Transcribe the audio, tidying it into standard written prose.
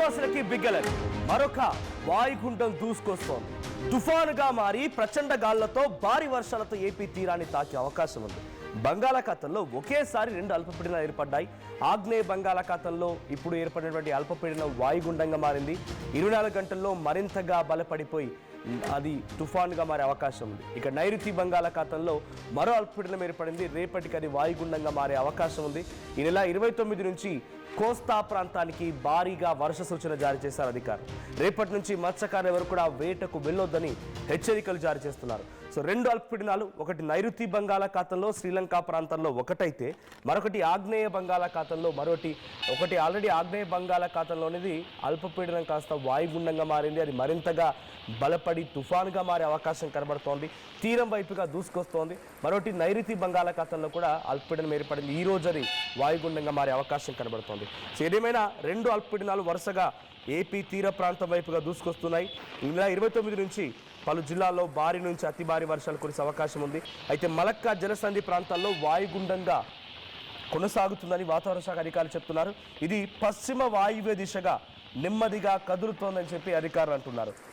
ఏపీవాసులకి బిగ్గలర్ మరొక వాయుగుండం దూసుకొస్తోంది. తుఫానుగా మారి ప్రచండ గాళ్లతో భారీ వర్షాలతో ఏపీ తీరాన్ని తాకే అవకాశం ఉంది. బంగాళాఖాతంలో ఒకేసారి రెండు అల్పపీడనాలు ఏర్పడ్డాయి. ఆగ్నేయ బంగాళాఖాతంలో ఇప్పుడు ఏర్పడినటువంటి అల్పపీడనం వాయుగుండంగా మారింది. 24 గంటల్లో మరింతగా బలపడిపోయి అది తుఫానుగా మారే అవకాశం ఉంది. ఇక నైరుతి బంగాళాఖాతంలో మరో అల్పపీడనం ఏర్పడింది. రేపటికి అది వాయుగుండంగా మారే అవకాశం ఉంది. ఈ నెల 29 నుంచి కోస్తా ప్రాంతానికి భారీగా వర్ష సూచన జారీ చేశారు అధికారులు. రేపటి నుంచి మత్స్యకారులు ఎవరు కూడా వేటకు వెళ్ళొద్దని హెచ్చరికలు జారీ చేస్తున్నారు. సో రెండు అల్పపీడనాలు, ఒకటి నైరుతి బంగాళాఖాతంలో శ్రీలంక ప్రాంతంలో ఒకటైతే మరొకటి ఆగ్నేయ బంగాళాఖాతంలో ఒకటి ఆల్రెడీ ఆగ్నేయ బంగాళాఖాతంలోనిది అల్పపీడనం కాస్త వాయుగుండంగా మారింది. అది మరింతగా బలపడి తుఫానుగా మారే అవకాశం కనబడుతోంది. తీరం వైపుగా దూసుకొస్తోంది. మరొకటి నైరుతి బంగాళాఖాతంలో కూడా అల్పపీడనం ఏర్పడింది. ఈ రోజు అది వాయుగుండంగా మారే అవకాశం కనబడుతోంది. సో ఏదేమైనా రెండు అల్పపీడనాలు వరుసగా ఏపీ తీర ప్రాంతం వైపుగా దూసుకొస్తున్నాయి. ఈ నెల 29 నుంచి పలు జిల్లాల్లో భారీ నుంచి అతి భారీ వర్షాలు కురిసే అవకాశం ఉంది. అయితే మలక్కా జలసంధి ప్రాంతాల్లో వాయుగుండంగా కొనసాగుతుందని వాతావరణ శాఖ అధికారులు చెప్తున్నారు. ఇది పశ్చిమ వాయువ్య దిశగా నెమ్మదిగా కదులుతోందని చెప్పి అధికారులు అంటున్నారు.